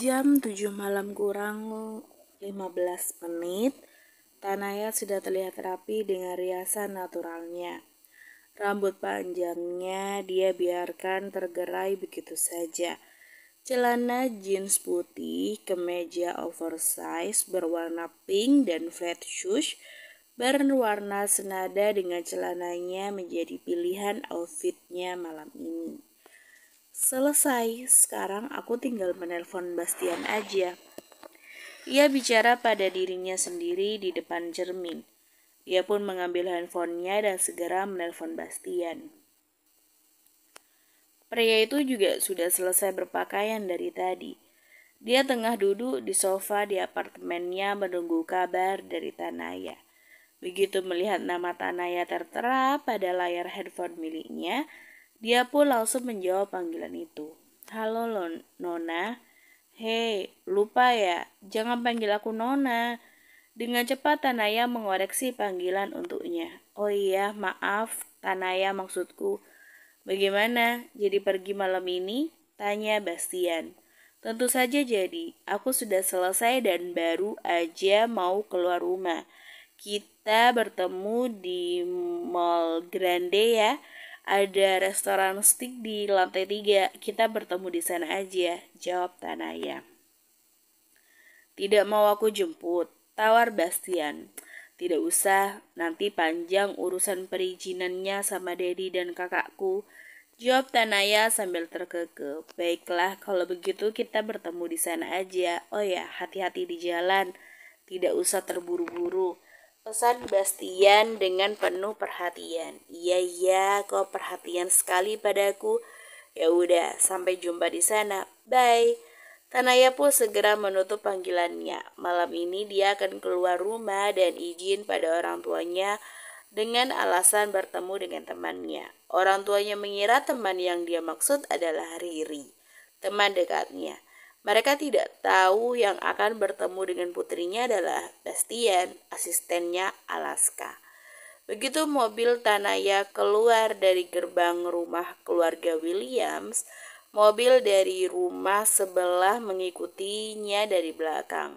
Jam 7 malam kurang 15 menit, Tanaya sudah terlihat rapi dengan riasan naturalnya. Rambut panjangnya dia biarkan tergerai begitu saja. Celana jeans putih, kemeja oversize berwarna pink dan flat shoes berwarna senada dengan celananya menjadi pilihan outfitnya malam ini. Selesai, sekarang aku tinggal menelpon Bastian aja. Ia bicara pada dirinya sendiri di depan cermin. Dia pun mengambil handphonenya dan segera menelpon Bastian. Pria itu juga sudah selesai berpakaian dari tadi. Dia tengah duduk di sofa di apartemennya menunggu kabar dari Tanaya. Begitu melihat nama Tanaya tertera pada layar handphone miliknya, dia pun langsung menjawab panggilan itu. Halo Nona. Hei, lupa ya, jangan panggil aku Nona. Dengan cepat Tanaya mengoreksi panggilan untuknya. Oh iya, maaf, Tanaya maksudku. Bagaimana, jadi pergi malam ini? Tanya Bastian. Tentu saja jadi, aku sudah selesai dan baru aja mau keluar rumah. Kita bertemu di Mall Grande ya. Ada restoran steak di lantai 3. Kita bertemu di sana aja, jawab Tanaya. Tidak mau aku jemput, tawar Bastian. Tidak usah, nanti panjang urusan perizinannya sama Dedi dan kakakku, jawab Tanaya sambil terkekeh. Baiklah, kalau begitu kita bertemu di sana aja. Oh ya, hati-hati di jalan. Tidak usah terburu-buru, pesan Bastian dengan penuh perhatian. Iya, kau perhatian sekali padaku. Ya udah, sampai jumpa di sana. Bye. Tanaya pun segera menutup panggilannya. Malam ini dia akan keluar rumah dan izin pada orang tuanya dengan alasan bertemu dengan temannya. Orang tuanya mengira teman yang dia maksud adalah Riri, teman dekatnya. Mereka tidak tahu yang akan bertemu dengan putrinya adalah Bastian, asistennya Alaska. Begitu mobil Tanaya keluar dari gerbang rumah keluarga Williams, mobil dari rumah sebelah mengikutinya dari belakang.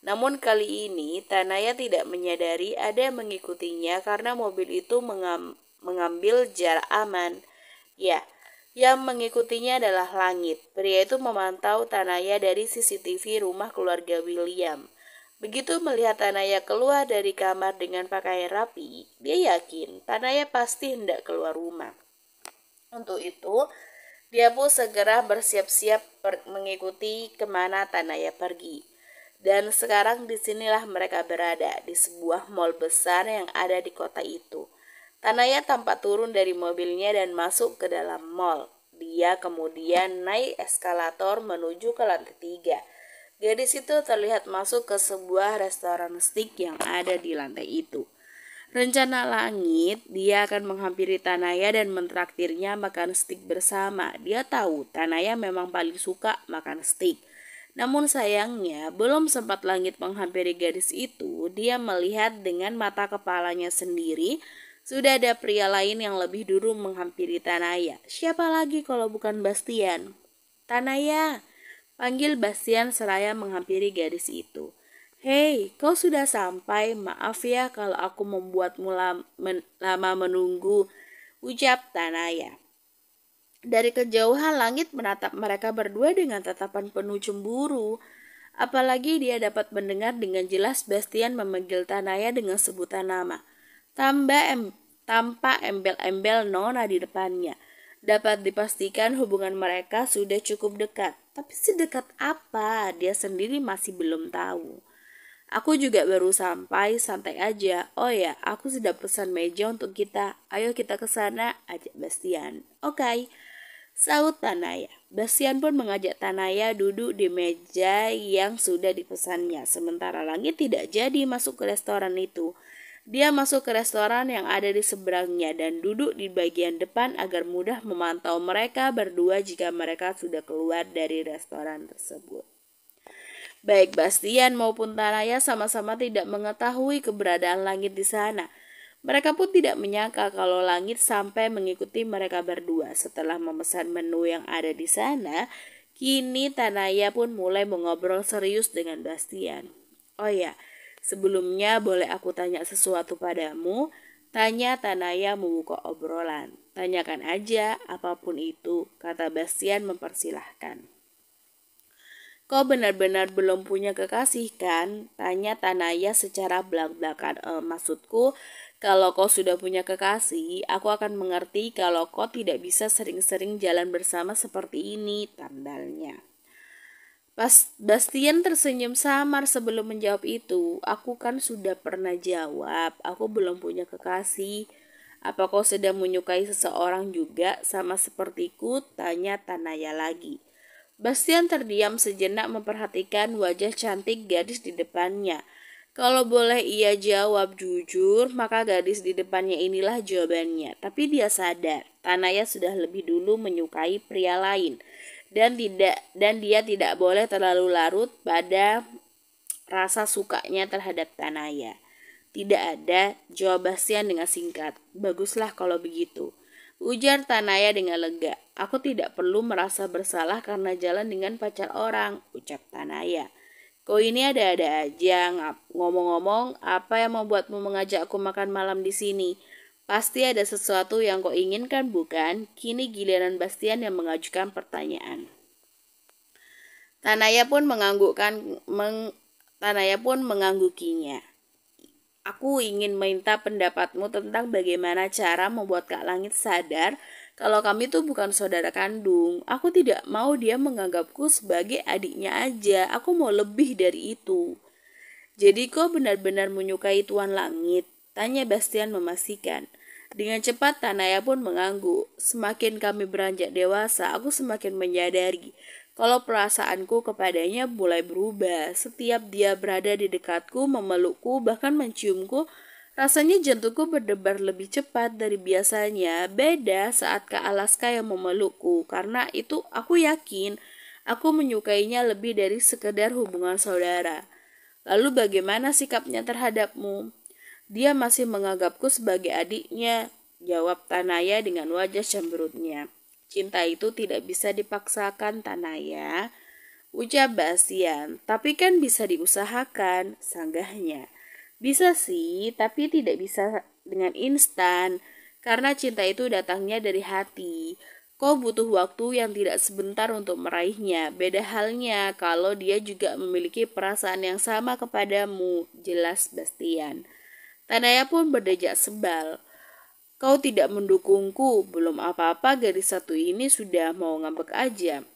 Namun kali ini Tanaya tidak menyadari ada yang mengikutinya karena mobil itu mengambil jarak aman. Ya, yang mengikutinya adalah Langit. Pria itu memantau Tanaya dari CCTV rumah keluarga William. Begitu melihat Tanaya keluar dari kamar dengan pakaian rapi, dia yakin Tanaya pasti hendak keluar rumah. Untuk itu, dia pun segera bersiap-siap mengikuti kemana Tanaya pergi. Dan sekarang disinilah mereka berada, di sebuah mall besar yang ada di kota itu. Tanaya tampak turun dari mobilnya dan masuk ke dalam mall. Dia kemudian naik eskalator menuju ke lantai 3. Gadis itu terlihat masuk ke sebuah restoran steak yang ada di lantai itu. Rencana Langit, dia akan menghampiri Tanaya dan mentraktirnya makan steak bersama. Dia tahu Tanaya memang paling suka makan steak. Namun sayangnya, belum sempat Langit menghampiri gadis itu, dia melihat dengan mata kepalanya sendiri sudah ada pria lain yang lebih dulu menghampiri Tanaya. Siapa lagi kalau bukan Bastian? Tanaya, panggil Bastian seraya menghampiri gadis itu. Hei, kau sudah sampai. Maaf ya kalau aku membuatmu lama menunggu, ucap Tanaya. Dari kejauhan Langit menatap mereka berdua dengan tatapan penuh cemburu. Apalagi dia dapat mendengar dengan jelas Bastian memanggil Tanaya dengan sebutan nama. Tanpa embel-embel Nona di depannya. Dapat dipastikan hubungan mereka sudah cukup dekat. Tapi sedekat apa, dia sendiri masih belum tahu. Aku juga baru sampai, santai aja. Oh ya, aku sudah pesan meja untuk kita. Ayo kita ke sana, ajak Bastian. Oke, sahut Tanaya. Bastian pun mengajak Tanaya duduk di meja yang sudah dipesannya. Sementara Langit tidak jadi masuk ke restoran itu. Dia masuk ke restoran yang ada di seberangnya dan duduk di bagian depan agar mudah memantau mereka berdua jika mereka sudah keluar dari restoran tersebut. Baik Bastian maupun Tanaya sama-sama tidak mengetahui keberadaan Langit di sana. Mereka pun tidak menyangka kalau Langit sampai mengikuti mereka berdua. Setelah memesan menu yang ada di sana, Kini Tanaya pun mulai mengobrol serius dengan Bastian. Oh ya, sebelumnya boleh aku tanya sesuatu padamu? Tanya Tanaya membuka obrolan. Tanyakan aja apapun itu, kata Bastian mempersilahkan. Kau benar-benar belum punya kekasih kan? Tanya Tanaya secara belak-belakan. Maksudku, kalau kau sudah punya kekasih, aku akan mengerti kalau kau tidak bisa sering-sering jalan bersama seperti ini, tambalnya. Bastian tersenyum samar sebelum menjawab itu. Aku kan sudah pernah jawab, aku belum punya kekasih. Apa kau sedang menyukai seseorang juga sama sepertiku? Tanya Tanaya lagi. Bastian terdiam sejenak memperhatikan wajah cantik gadis di depannya. Kalau boleh ia jawab jujur, maka gadis di depannya inilah jawabannya. Tapi dia sadar, Tanaya sudah lebih dulu menyukai pria lain. Dan dia tidak boleh terlalu larut pada rasa sukanya terhadap Tanaya. Tidak ada, jawab Bastian dengan singkat. Baguslah kalau begitu. Ujar Tanaya dengan lega. Aku tidak perlu merasa bersalah karena jalan dengan pacar orang, ucap Tanaya. Kau ini ada-ada aja. Ngomong-ngomong, apa yang membuatmu mengajakku makan malam di sini? Pasti ada sesuatu yang kau inginkan, bukan? Kini giliran Bastian yang mengajukan pertanyaan. Tanaya pun mengangguknya. Aku ingin minta pendapatmu tentang bagaimana cara membuat Kak Langit sadar kalau kami tuh bukan saudara kandung. Aku tidak mau dia menganggapku sebagai adiknya aja. Aku mau lebih dari itu. Jadi kau benar-benar menyukai Tuan Langit? Tanya Bastian memastikan. Dengan cepat Tanaya pun mengangguk. Semakin kami beranjak dewasa, aku semakin menyadari kalau perasaanku kepadanya mulai berubah. Setiap dia berada di dekatku, memelukku, bahkan menciumku, rasanya jantungku berdebar lebih cepat dari biasanya. Beda saat Kak Alaska yang memelukku, karena itu aku yakin aku menyukainya lebih dari sekedar hubungan saudara. Lalu bagaimana sikapnya terhadapmu? Dia masih menganggapku sebagai adiknya, jawab Tanaya dengan wajah cemberutnya. Cinta itu tidak bisa dipaksakan, Tanaya, ucap Bastian. Tapi kan bisa diusahakan, sanggahnya. Bisa sih, tapi tidak bisa dengan instan. Karena cinta itu datangnya dari hati. Kau butuh waktu yang tidak sebentar untuk meraihnya. Beda halnya kalau dia juga memiliki perasaan yang sama kepadamu, jelas Bastian. Tanaya pun berdejak sebal. Kau tidak mendukungku, belum apa-apa gadis satu ini sudah mau ngambek aja.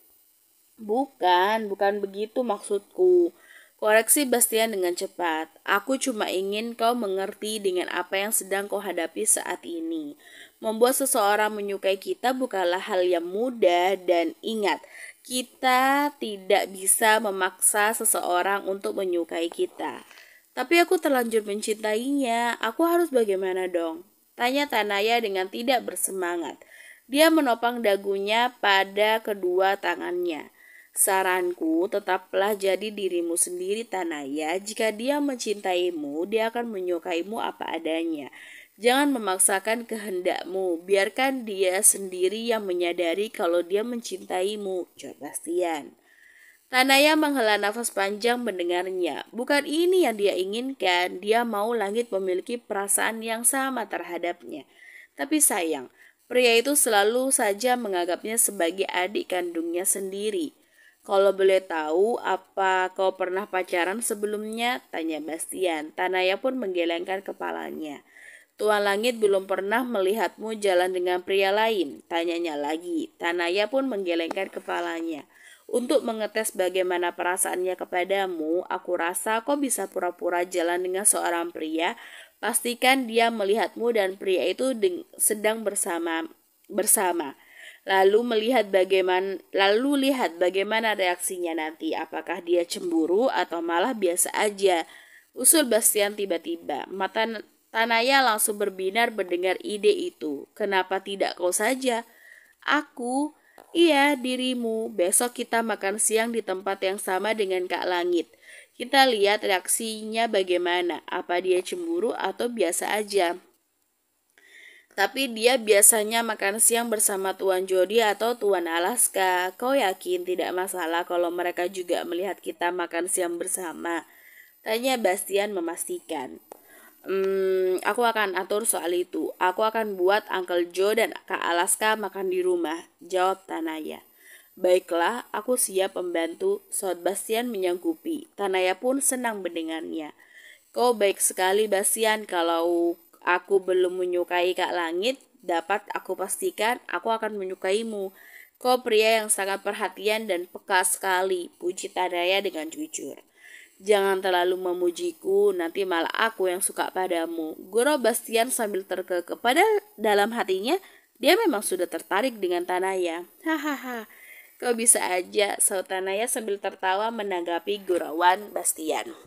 Bukan begitu maksudku. Koreksi Bastian dengan cepat. Aku cuma ingin kau mengerti dengan apa yang sedang kau hadapi saat ini. Membuat seseorang menyukai kita bukanlah hal yang mudah dan ingat, kita tidak bisa memaksa seseorang untuk menyukai kita. Tapi aku terlanjur mencintainya, aku harus bagaimana dong? Tanya Tanaya dengan tidak bersemangat. Dia menopang dagunya pada kedua tangannya. Saranku, tetaplah jadi dirimu sendiri, Tanaya. Jika dia mencintaimu, dia akan menyukaimu apa adanya. Jangan memaksakan kehendakmu. Biarkan dia sendiri yang menyadari kalau dia mencintaimu, jawab Bastian. Tanaya menghela nafas panjang mendengarnya. Bukan ini yang dia inginkan. Dia mau Langit memiliki perasaan yang sama terhadapnya. Tapi sayang, pria itu selalu saja menganggapnya sebagai adik kandungnya sendiri. Kalau boleh tahu, apa kau pernah pacaran sebelumnya? Tanya Bastian. Tanaya pun menggelengkan kepalanya. Tuan Langit belum pernah melihatmu jalan dengan pria lain. Tanyanya lagi. Tanaya pun menggelengkan kepalanya. Untuk mengetes bagaimana perasaannya kepadamu, aku rasa kau bisa pura-pura jalan dengan seorang pria. Pastikan dia melihatmu dan pria itu sedang bersama. Lalu lihat bagaimana reaksinya nanti. Apakah dia cemburu atau malah biasa aja? Usul Bastian tiba-tiba. Mata Tanaya langsung berbinar mendengar ide itu. Kenapa tidak kau saja? Aku. Iya, dirimu. Besok kita makan siang di tempat yang sama dengan Kak Langit. Kita lihat reaksinya bagaimana. Apa dia cemburu atau biasa aja. Tapi dia biasanya makan siang bersama Tuan Jody atau Tuan Alaska. Kau yakin tidak masalah kalau mereka juga melihat kita makan siang bersama? Tanya Bastian memastikan. Aku akan atur soal itu. Aku akan buat Uncle Joe dan Kak Alaska makan di rumah, jawab Tanaya. Baiklah, aku siap membantu, saud Bastian menyanggupi. Tanaya pun senang mendengarnya. Kau baik sekali, Bastian. Kalau aku belum menyukai Kak Langit, dapat aku pastikan aku akan menyukaimu. Kau pria yang sangat perhatian dan peka sekali, puji Tanaya dengan jujur. Jangan terlalu memujiku, nanti malah aku yang suka padamu. Guru Bastian sambil terkekeh. Padahal dalam hatinya, dia memang sudah tertarik dengan Tanaya. Hahaha, kau bisa aja, saud Tanaya sambil tertawa menanggapi gurauan Bastian.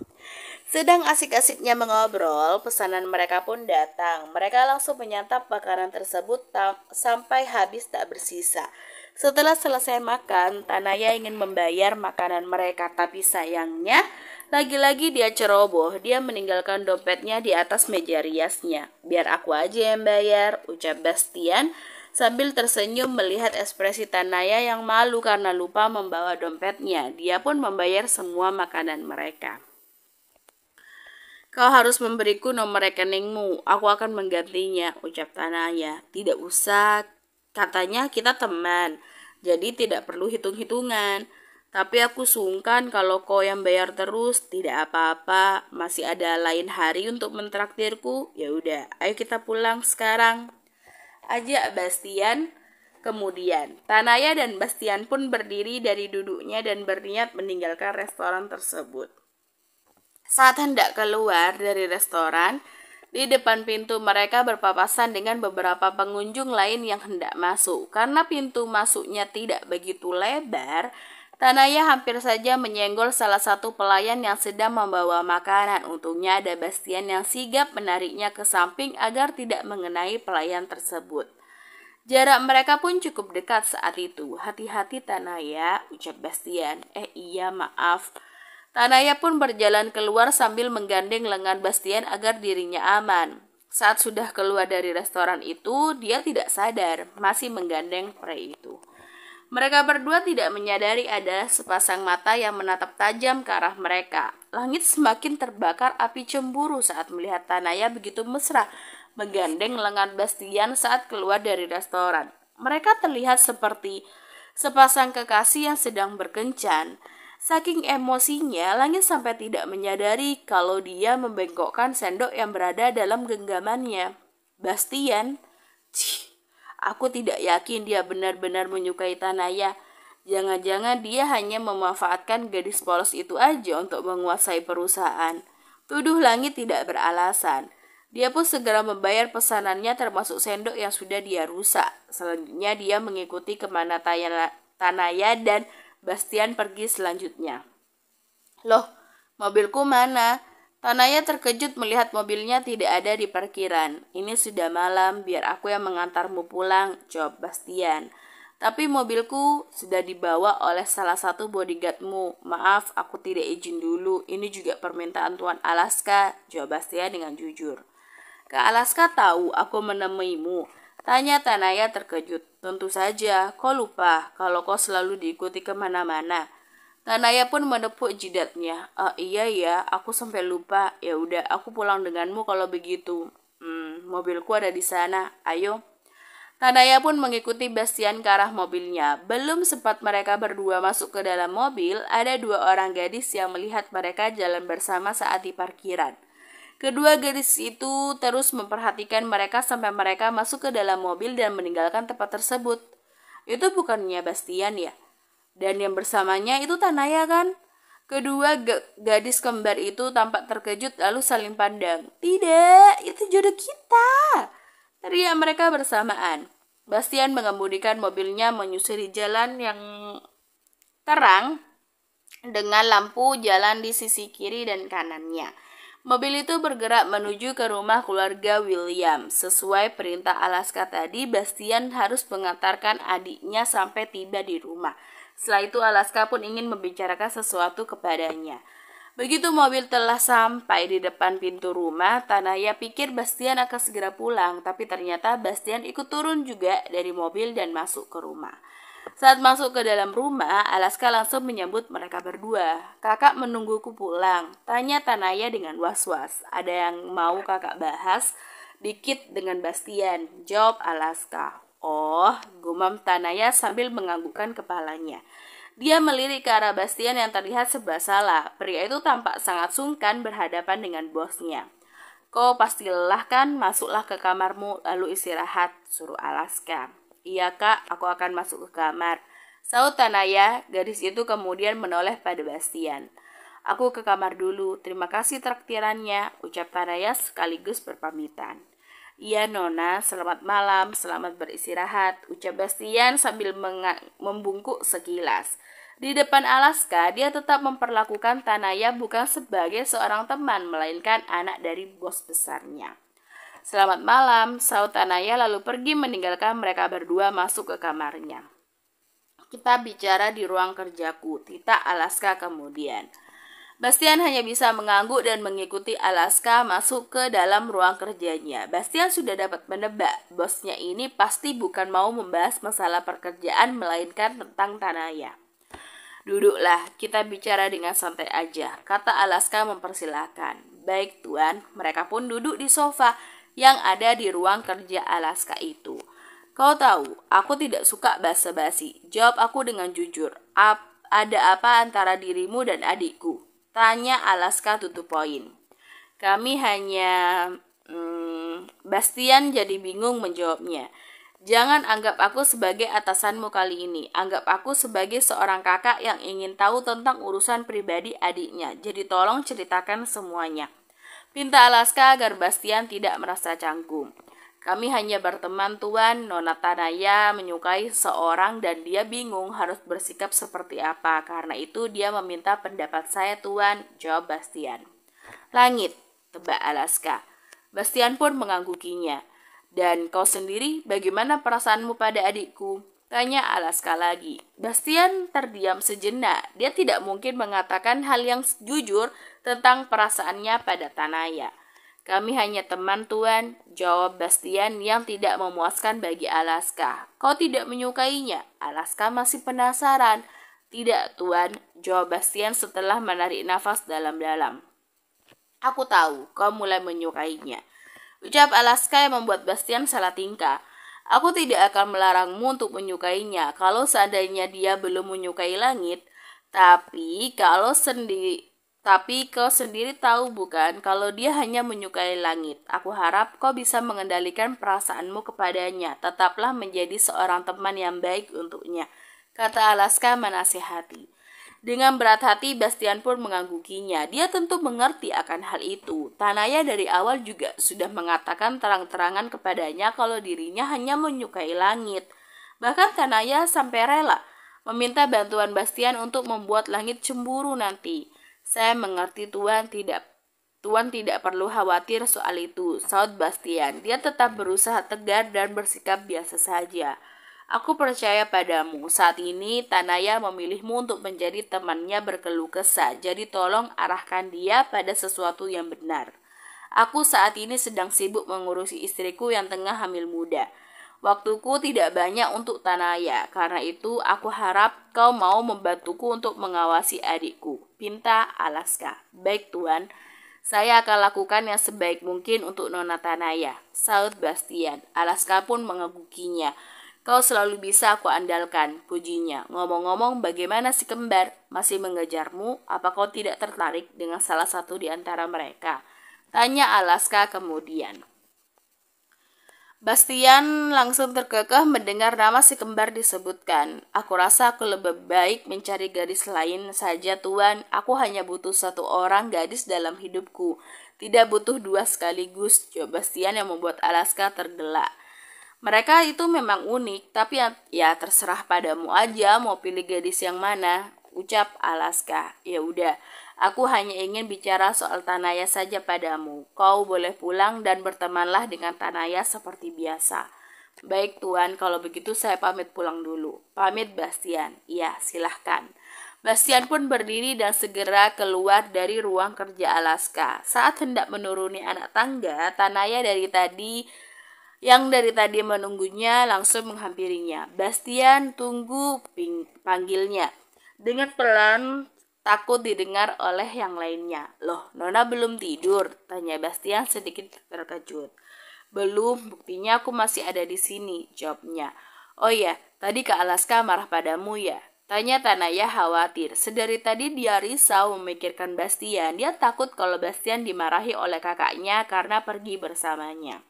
Sedang asik-asiknya mengobrol, pesanan mereka pun datang. Mereka langsung menyantap makanan tersebut sampai habis tak bersisa. Setelah selesai makan, Tanaya ingin membayar makanan mereka, tapi sayangnya lagi-lagi dia ceroboh. Dia meninggalkan dompetnya di atas meja riasnya. Biar aku aja yang bayar, ucap Bastian sambil tersenyum melihat ekspresi Tanaya yang malu karena lupa membawa dompetnya. Dia pun membayar semua makanan mereka. Kau harus memberiku nomor rekeningmu, aku akan menggantinya, ucap Tanaya. Tidak usah, katanya kita teman, jadi tidak perlu hitung-hitungan. Tapi aku sungkan kalau kau yang bayar terus. Tidak apa-apa, masih ada lain hari untuk mentraktirku. Ya udah, ayo kita pulang sekarang, ajak Bastian. Kemudian, Tanaya dan Bastian pun berdiri dari duduknya dan berniat meninggalkan restoran tersebut. Saat hendak keluar dari restoran, di depan pintu mereka berpapasan dengan beberapa pengunjung lain yang hendak masuk. Karena pintu masuknya tidak begitu lebar, Tanaya hampir saja menyenggol salah satu pelayan yang sedang membawa makanan. Untungnya ada Bastian yang sigap menariknya ke samping agar tidak mengenai pelayan tersebut. Jarak mereka pun cukup dekat saat itu. Hati-hati Tanaya, ucap Bastian. Iya maaf. Tanaya pun berjalan keluar sambil menggandeng lengan Bastian agar dirinya aman. Saat sudah keluar dari restoran itu, dia tidak sadar masih menggandeng pria itu. Mereka berdua tidak menyadari ada sepasang mata yang menatap tajam ke arah mereka. Langit semakin terbakar api cemburu saat melihat Tanaya begitu mesra menggandeng lengan Bastian saat keluar dari restoran. Mereka terlihat seperti sepasang kekasih yang sedang berkencan. Saking emosinya, Langit sampai tidak menyadari kalau dia membengkokkan sendok yang berada dalam genggamannya. Bastian, aku tidak yakin dia benar-benar menyukai Tanaya. Jangan-jangan dia hanya memanfaatkan gadis polos itu aja untuk menguasai perusahaan. Tuduh Langit tidak beralasan. Dia pun segera membayar pesanannya termasuk sendok yang sudah dia rusak. Selanjutnya dia mengikuti kemana Tanaya dan Bastian pergi selanjutnya. Loh, mobilku mana? Tanaya terkejut melihat mobilnya tidak ada di parkiran. Ini sudah malam, biar aku yang mengantarmu pulang, jawab Bastian. Tapi mobilku sudah dibawa oleh salah satu bodyguardmu. Maaf, aku tidak izin dulu. Ini juga permintaan Tuan Alaska, jawab Bastian dengan jujur. Kak Alaska tahu aku menemuimu, tanya Tanaya terkejut. Tentu saja, kau lupa kalau kau selalu diikuti kemana-mana. Tanaya pun menepuk jidatnya. Iya ya, aku sampai lupa. Ya udah, aku pulang denganmu kalau begitu. Mobilku ada di sana. Ayo. Tanaya pun mengikuti Bastian ke arah mobilnya. Belum sempat mereka berdua masuk ke dalam mobil, ada dua orang gadis yang melihat mereka jalan bersama saat di parkiran. Kedua gadis itu terus memperhatikan mereka sampai mereka masuk ke dalam mobil dan meninggalkan tempat tersebut. Itu bukannya Bastian ya? Dan yang bersamanya itu Tanaya kan? Kedua gadis kembar itu tampak terkejut lalu saling pandang. Tidak, itu jodoh kita, teriak mereka bersamaan. Bastian mengemudikan mobilnya menyusuri jalan yang terang dengan lampu jalan di sisi kiri dan kanannya. Mobil itu bergerak menuju ke rumah keluarga William. Sesuai perintah Alaska tadi, Bastian harus mengantarkan adiknya sampai tiba di rumah. Setelah itu Alaska pun ingin membicarakan sesuatu kepadanya. Begitu mobil telah sampai di depan pintu rumah, Tanaya pikir Bastian akan segera pulang, tapi ternyata Bastian ikut turun juga dari mobil dan masuk ke rumah. Saat masuk ke dalam rumah, Alaska langsung menyambut mereka berdua. "Kakak menungguku pulang," tanya Tanaya dengan was-was. "Ada yang mau kakak bahas?" "Dikit dengan Bastian," jawab Alaska. "Oh," gumam Tanaya sambil menganggukkan kepalanya. Dia melirik ke arah Bastian yang terlihat serba salah. Pria itu tampak sangat sungkan berhadapan dengan bosnya. "Kau pasti lelah kan? Masuklah ke kamarmu lalu istirahat," suruh Alaska. "Iya kak, aku akan masuk ke kamar," sahut Tanaya. Gadis itu kemudian menoleh pada Bastian. "Aku ke kamar dulu, terima kasih traktirannya," ucap Tanaya sekaligus berpamitan. "Iya Nona, selamat malam, selamat beristirahat," ucap Bastian sambil membungkuk sekilas. Di depan Alaska, dia tetap memperlakukan Tanaya bukan sebagai seorang teman, melainkan anak dari bos besarnya. "Selamat malam," sahut Tanaya lalu pergi meninggalkan mereka berdua masuk ke kamarnya. "Kita bicara di ruang kerjaku," tita Alaska kemudian. Bastian hanya bisa mengangguk dan mengikuti Alaska masuk ke dalam ruang kerjanya. Bastian sudah dapat menebak, bosnya ini pasti bukan mau membahas masalah pekerjaan melainkan tentang Tanaya. "Duduklah, kita bicara dengan santai aja," kata Alaska mempersilahkan. "Baik tuan," mereka pun duduk di sofa yang ada di ruang kerja Alaska itu. "Kau tahu, aku tidak suka basa-basi," jawab aku dengan jujur. "Ada apa antara dirimu dan adikku?" tanya Alaska tutup poin. "Kami hanya..." Bastian jadi bingung menjawabnya. "Jangan anggap aku sebagai atasanmu kali ini. Anggap aku sebagai seorang kakak yang ingin tahu tentang urusan pribadi adiknya. Jadi tolong ceritakan semuanya," pinta Alaska agar Bastian tidak merasa canggung. "Kami hanya berteman tuan, Nona Tanaya menyukai seseorang dan dia bingung harus bersikap seperti apa. Karena itu dia meminta pendapat saya tuan," jawab Bastian. "Langit," tebak Alaska. Bastian pun menganggukinya. "Dan kau sendiri, bagaimana perasaanmu pada adikku?" tanya Alaska lagi. Bastian terdiam sejenak. Dia tidak mungkin mengatakan hal yang jujur tentang perasaannya pada Tanaya. "Kami hanya teman tuan," jawab Bastian yang tidak memuaskan bagi Alaska. "Kau tidak menyukainya?" Alaska masih penasaran. "Tidak tuan," jawab Bastian setelah menarik nafas dalam-dalam. "Aku tahu, kau mulai menyukainya," ucap Alaska yang membuat Bastian salah tingkah. "Aku tidak akan melarangmu untuk menyukainya kalau seandainya dia belum menyukai langit. Tapi kau sendiri tahu bukan kalau dia hanya menyukai langit. Aku harap kau bisa mengendalikan perasaanmu kepadanya. Tetaplah menjadi seorang teman yang baik untuknya," kata Alaska menasihati. Dengan berat hati, Bastian pun menganggukinya. Dia tentu mengerti akan hal itu. Tanaya dari awal juga sudah mengatakan terang-terangan kepadanya kalau dirinya hanya menyukai langit. Bahkan Tanaya sampai rela meminta bantuan Bastian untuk membuat langit cemburu nanti. "Saya mengerti tuan tidak perlu khawatir soal itu," sahut Bastian. Dia tetap berusaha tegar dan bersikap biasa saja. "Aku percaya padamu. Saat ini Tanaya memilihmu untuk menjadi temannya berkeluh kesah. Jadi tolong arahkan dia pada sesuatu yang benar. Aku saat ini sedang sibuk mengurusi istriku yang tengah hamil muda. Waktuku tidak banyak untuk Tanaya. Karena itu aku harap kau mau membantuku untuk mengawasi adikku," pinta Alaska. "Baik tuan, saya akan lakukan yang sebaik mungkin untuk Nona Tanaya," sahut Bastian. Alaska pun mengagukinya. "Kau selalu bisa aku andalkan," pujinya. "Ngomong-ngomong, bagaimana si kembar? Masih mengejarmu? Apa kau tidak tertarik dengan salah satu di antara mereka?" tanya Alaska kemudian. Bastian langsung terkekeh mendengar nama si kembar disebutkan. "Aku rasa aku lebih baik mencari gadis lain saja tuan. Aku hanya butuh satu orang gadis dalam hidupku. Tidak butuh dua sekaligus," jawab Bastian yang membuat Alaska tergelak. "Mereka itu memang unik, tapi ya terserah padamu aja mau pilih gadis yang mana," ucap Alaska. "Ya udah, aku hanya ingin bicara soal Tanaya saja padamu. Kau boleh pulang dan bertemanlah dengan Tanaya seperti biasa." "Baik tuan, kalau begitu saya pamit pulang dulu." "Pamit Bastian." "Iya, silahkan." Bastian pun berdiri dan segera keluar dari ruang kerja Alaska. Saat hendak menuruni anak tangga, Tanaya dari tadi menunggunya langsung menghampirinya. Bastian, tunggu, panggilnya. Dengan pelan, takut didengar oleh yang lainnya. Loh, Nona belum tidur? Tanya Bastian sedikit terkejut. Belum, buktinya aku masih ada di sini, jawabnya. Oh iya, tadi Kak Alaska marah padamu ya? Tanya Tanaya khawatir. Sedari tadi dia risau memikirkan Bastian. Dia takut kalau Bastian dimarahi oleh kakaknya karena pergi bersamanya.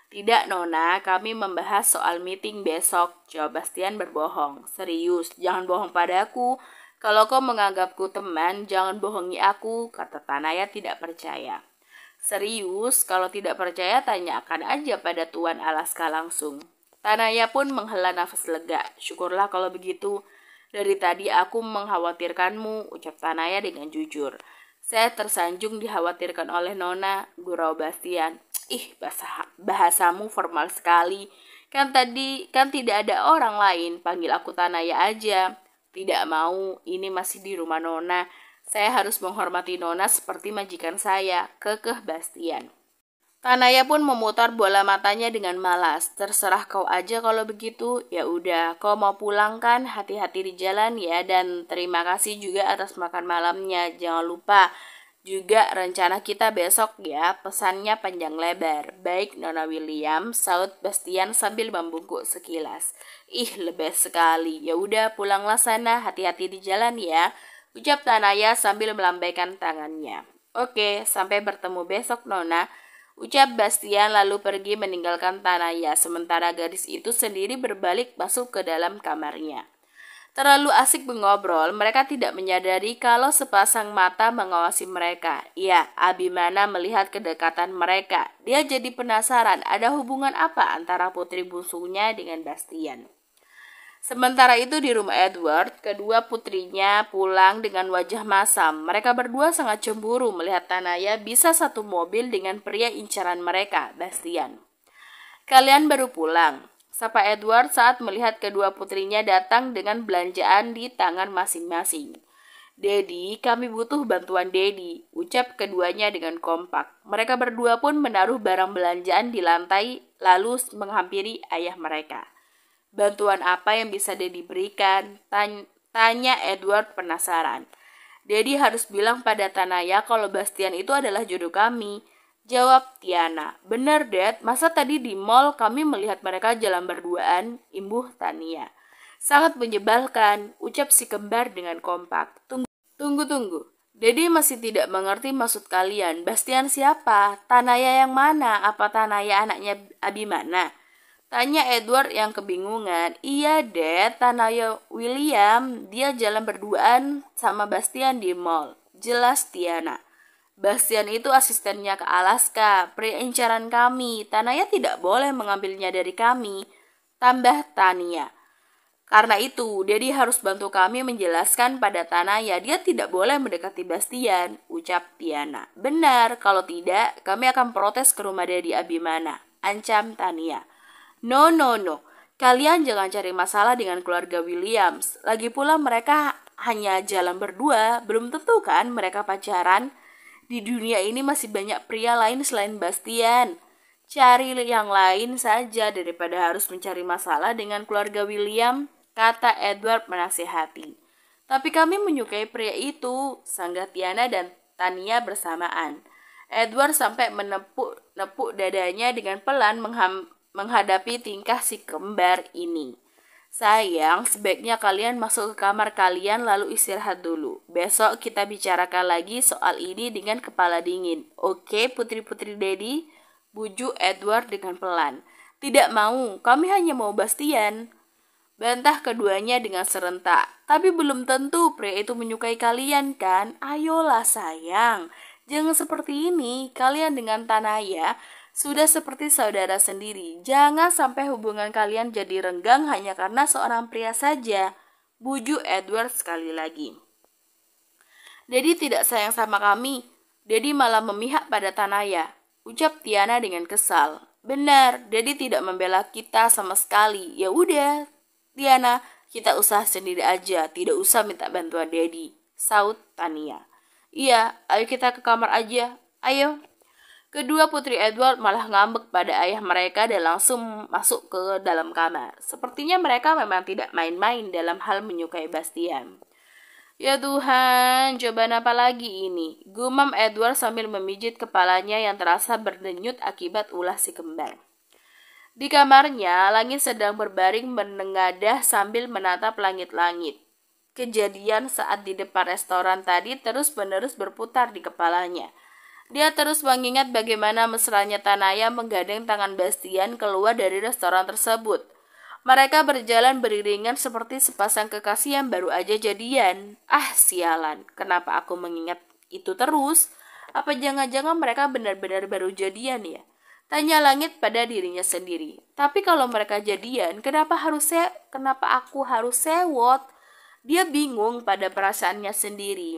Tidak Nona, kami membahas soal meeting besok, jawab Bastian berbohong. Serius, jangan bohong padaku. Kalau kau menganggapku teman, jangan bohongi aku, kata Tanaya tidak percaya. Serius, kalau tidak percaya tanyakan aja pada Tuan Alaska langsung. Tanaya pun menghela nafas lega. Syukurlah kalau begitu. Dari tadi aku mengkhawatirkanmu, ucap Tanaya dengan jujur. Saya tersanjung dikhawatirkan oleh Nona, gurau Bastian. Ih, bahasamu formal sekali. Kan tidak ada orang lain, panggil aku Tanaya aja. Tidak mau, ini masih di rumah Nona. Saya harus menghormati Nona seperti majikan saya, kekeh Bastian. Tanaya pun memutar bola matanya dengan malas. Terserah kau aja kalau begitu. Ya udah, kau mau pulang kan? Hati-hati di jalan ya. Dan terima kasih juga atas makan malamnya. Jangan lupa juga rencana kita besok ya. Pesannya panjang lebar. Baik Nona William, saut Bastian sambil membungkuk sekilas. Ih, lebih sekali. Ya udah, pulanglah sana. Hati-hati di jalan ya, ucap Tanaya sambil melambaikan tangannya. Oke, sampai bertemu besok Nona, ucap Bastian lalu pergi meninggalkan Tanaya, sementara gadis itu sendiri berbalik masuk ke dalam kamarnya. Terlalu asik mengobrol, mereka tidak menyadari kalau sepasang mata mengawasi mereka. Ya, Abimana melihat kedekatan mereka. Dia jadi penasaran ada hubungan apa antara putri bungsunya dengan Bastian. Sementara itu di rumah Edward, kedua putrinya pulang dengan wajah masam. Mereka berdua sangat cemburu melihat Tanaya bisa satu mobil dengan pria incaran mereka, Bastian. Kalian baru pulang, sapa Edward saat melihat kedua putrinya datang dengan belanjaan di tangan masing-masing. Dedi, kami butuh bantuan Dedi, ucap keduanya dengan kompak. Mereka berdua pun menaruh barang belanjaan di lantai lalu menghampiri ayah mereka. Bantuan apa yang bisa Dedi berikan? Tanya Edward penasaran. Dedi harus bilang pada Tanaya kalau Bastian itu adalah jodoh kami, jawab Tiana. Bener Dad, masa tadi di mall kami melihat mereka jalan berduaan, imbuh Tania. Sangat menyebalkan, ucap si kembar dengan kompak. Tunggu. Dedi masih tidak mengerti maksud kalian. Bastian siapa? Tanaya yang mana? Apa Tanaya anaknya Abimana? Tanya Edward yang kebingungan. Iya Dad, Tanaya William, dia jalan berduaan sama Bastian di mall. Jelas Tiana. Bastian itu asistennya ke Alaska, pria incaran kami. Tanaya tidak boleh mengambilnya dari kami, tambah Tania. Karena itu, Dedi harus bantu kami menjelaskan pada Tanaya dia tidak boleh mendekati Bastian, ucap Tiana. Benar, kalau tidak, kami akan protes ke rumah Dedi Abimana, ancam Tania. No. Kalian jangan cari masalah dengan keluarga Williams. Lagi pula mereka hanya jalan berdua. Belum tentu kan mereka pacaran. Di dunia ini masih banyak pria lain selain Bastian. Cari yang lain saja daripada harus mencari masalah dengan keluarga William, kata Edward menasihati. Tapi kami menyukai pria itu, sanggah Tiana dan Tania bersamaan. Edward sampai menepuk dadanya dengan pelan menghadapi tingkah si kembar ini. Sayang, sebaiknya kalian masuk ke kamar kalian lalu istirahat dulu. Besok kita bicarakan lagi soal ini dengan kepala dingin. Oke, putri-putri Dedi, bujuk Edward dengan pelan. Tidak mau, kami hanya mau Bastian, bantah keduanya dengan serentak. Tapi belum tentu pria itu menyukai kalian kan? Ayolah sayang, jangan seperti ini. Kalian dengan Tanaya sudah seperti saudara sendiri. Jangan sampai hubungan kalian jadi renggang hanya karena seorang pria saja, bujuk Edward sekali lagi. Dedi tidak sayang sama kami. Dedi malah memihak pada Tanaya, ucap Tiana dengan kesal. Benar, Dedi tidak membela kita sama sekali. Ya udah, Tiana, Kita usaha sendiri aja, tidak usah minta bantuan Daddy, saut Tania. Iya, ayo kita ke kamar aja, ayo. Kedua putri Edward malah ngambek pada ayah mereka dan langsung masuk ke dalam kamar. Sepertinya mereka memang tidak main-main dalam hal menyukai Bastian. Ya Tuhan, cobaan apa lagi ini? Gumam Edward sambil memijit kepalanya yang terasa berdenyut akibat ulah si kembar. Di kamarnya, langit sedang berbaring menengadah sambil menatap langit-langit. Kejadian saat di depan restoran tadi terus-menerus berputar di kepalanya. Dia terus mengingat bagaimana mesranya Tanaya menggandeng tangan Bastian keluar dari restoran tersebut. Mereka berjalan beriringan seperti sepasang kekasih yang baru aja jadian. Ah, sialan, kenapa aku mengingat itu terus? Apa jangan-jangan mereka benar-benar baru jadian ya? Tanya langit pada dirinya sendiri. Tapi kalau mereka jadian, kenapa aku harus sewot? Dia bingung pada perasaannya sendiri.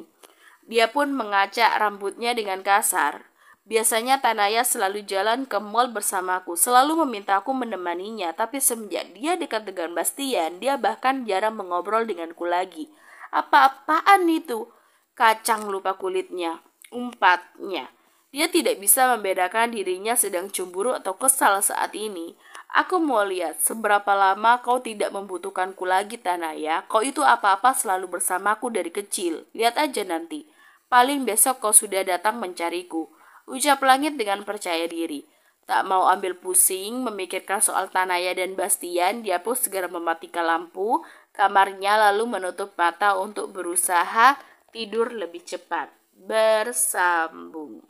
Dia pun mengacak rambutnya dengan kasar. Biasanya Tanaya selalu jalan ke mall bersamaku, selalu meminta aku menemaninya, tapi semenjak dia dekat dengan Bastian, dia bahkan jarang mengobrol denganku lagi. Apa-apaan itu? Kacang lupa kulitnya, umpatnya. Dia tidak bisa membedakan dirinya sedang cemburu atau kesal saat ini. Aku mau lihat seberapa lama kau tidak membutuhkanku lagi, Tanaya. Kau itu apa-apa selalu bersamaku dari kecil. Lihat aja nanti. Paling besok kau sudah datang mencariku. Ucap langit dengan percaya diri. Tak mau ambil pusing memikirkan soal Tanaya dan Bastian, dia pun segera mematikan lampu kamarnya lalu menutup mata untuk berusaha tidur lebih cepat. Bersambung.